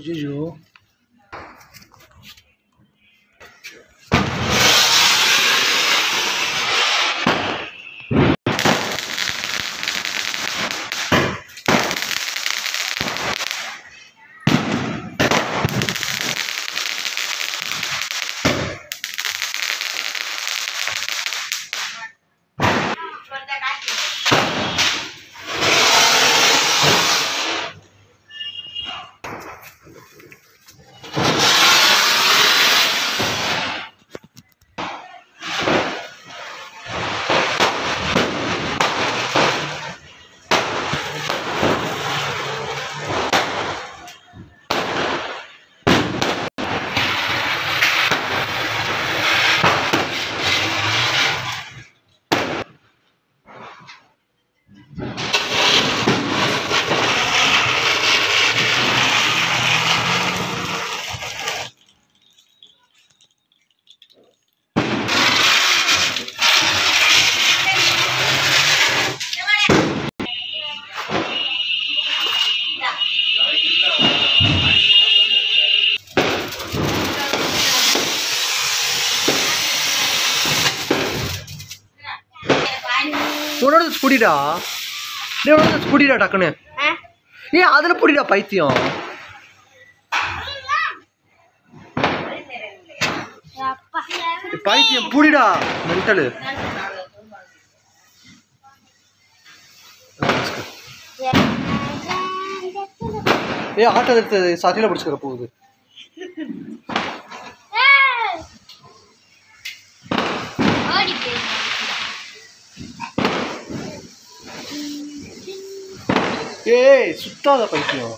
ஐயோ உன்னோட புடிடா உன்னோட புடிடா டக்குன்னு ஏன் அதுல புடிடா பைத்தியம் பைத்தியம் புடிடா மென்டலு ஏ ஆட்டோ எடுத்து சாத்தியில பிடிச்சுக்கிற போகுது ஏய் சுத்தாத பைத்தியம்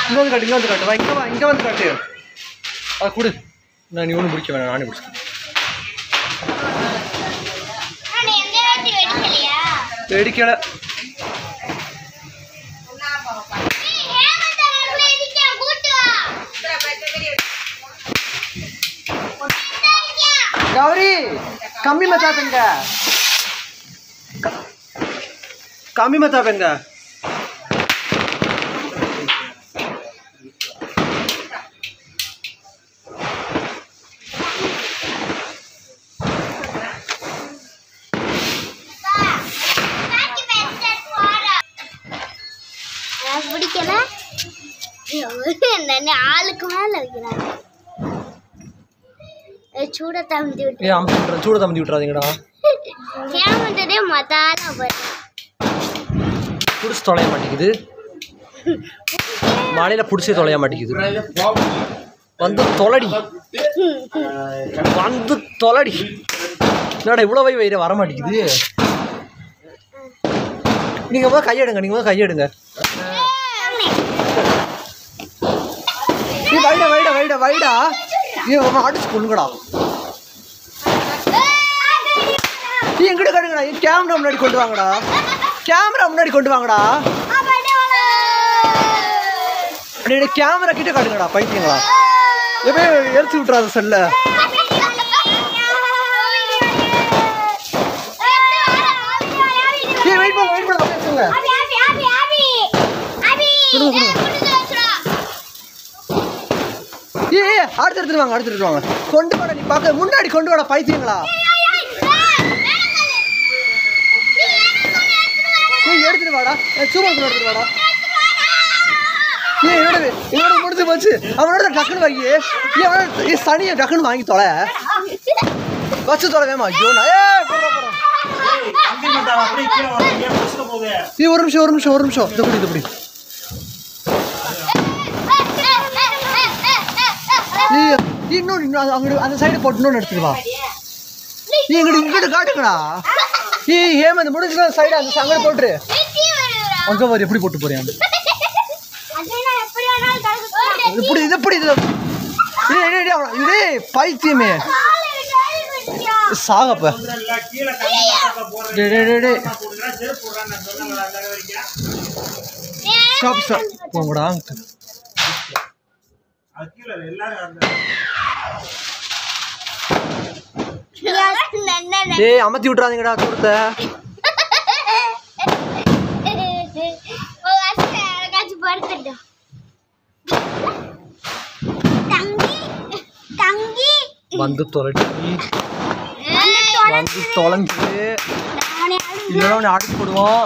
இங்க வந்து காட்டு இங்க வந்து காட்டு அது கொடு நான் நீ ஒன்றும் பிடிக்க வேணாம் நானே பிடிச்சேன் வெடிக்கல गौरी कमी मचा पेंगा कमी मचा पेंगा चूड़ा तमदी उठ ये हम चूड़ा तमदी उठ रहा दिंगड़ा क्या म्हणते रे मताला बर पुरुष தொலைய மாட்டேங்குது மாலையில புடிச்சே தொலைய மாட்டேங்குது வந்து தொலடி என்னடா இவ்வளவு வயிறு வர மாட்டேங்குது நீங்க போய் கையெடுங்க நீ வைடா நீ அடிச்சு கொள்ளுங்கடா நீ எங்கிட்ட காட்டுங்கடா கேமரா முன்னாடி கொண்டு வாங்கடா கேமரா கிட்ட காட்டுங்கடா பைத்தியங்களா எப்பயும் எடுத்து விட்டுறாத செல்ல வெயிட் பண்ண பேசுங்க அடுத்து வாங்க கொண்டு வாடா நீ பாக்க முன்னாடி கொண்டு வாடா பைத்தியங்களா நீ எடுத்துட்டு வாடா சூப்பர் எடுத்துட்டு வாடா நீ என்னோட முடிஞ்சு போச்சு அவனோட டக்குன்னு வாங்கி நீ சனியை டக்குன்னு வாங்கி தொலை வச்சு தொலை வேமா ஐயோ நீ ஒரு நிமிஷம் இது இன்னொன்று அந்த சைடு போட்டு இன்னொன்று எடுத்துட்டு வா நீ இங்கிட்டு காட்டுங்கடா ஏன் முடிஞ்ச சைடு அந்த அங்கே போட்டுரு அங்கே வர எப்படி போட்டு போறியா இதே பைத்தியமே சாகப்ப போங்கடா ஏய் அமத்தி விட்டுறாதீங்கடா தூரத்தை. வந்து தொலைச்சி வந்து தொலைஞ்சு இல்லைன்னா ஒன்று ஆடி போடுவோம்.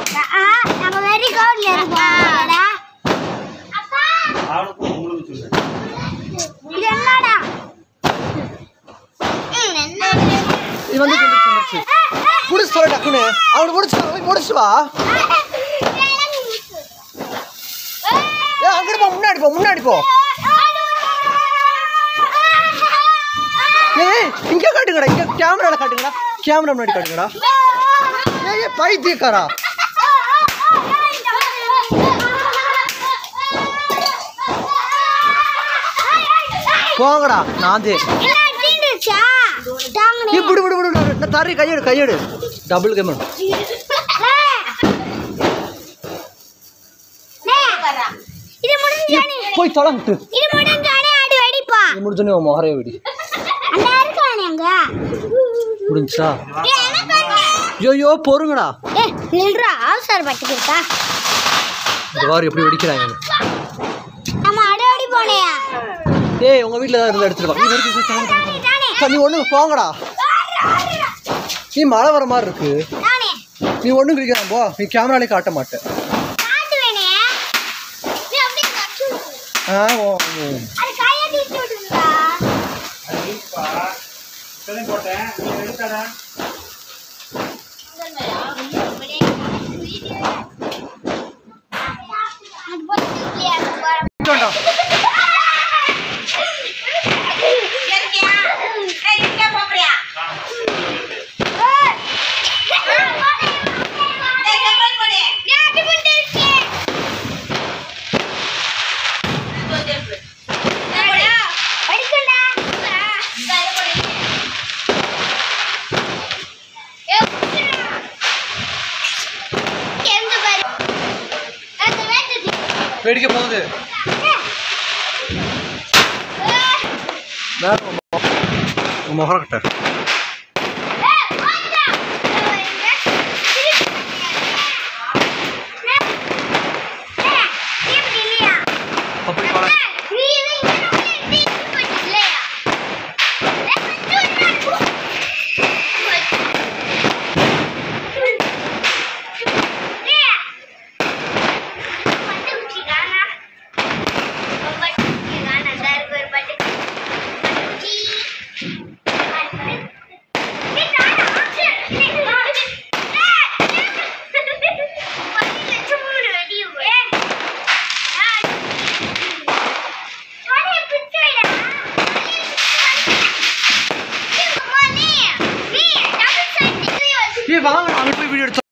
இது வந்து வந்துருச்சு முடிச்சு தொலை டக்குன்னு. அவனை முடிச்சு வா. அங்கிட்டு போ, முன்னாடி போ. ஏய் இங்க காட்டுங்கடா, இங்க கேமரால காட்டுங்கடா, கேமரா முன்னாடி காட்டுங்கடா. ஏய் பைத்தியக்காரா. போங்கடா நாந்தே. இப்படி தரி கையெடு டபுள் கேமரா. போய் தொலைட்டு முடிஞ்சோடனே மொஹரே வெடி முடிஞ்சா. ஐயோ பொறுங்கடா. இந்த வாரம் எப்படி வெடிக்கிறாங்க. ஏய் உங்க வீட்டுல தான் எடுத்துருவா. நீ ஒண்ணு போங்கடா. நீ மழை வர மாதிரி இருக்கு. நீ ஒண்ணும் கிடைக்கிறான் போ. நீ கேமராலே காட்ட மாட்டேன். வெடிக்க போகுது. மொஹரா கட்ட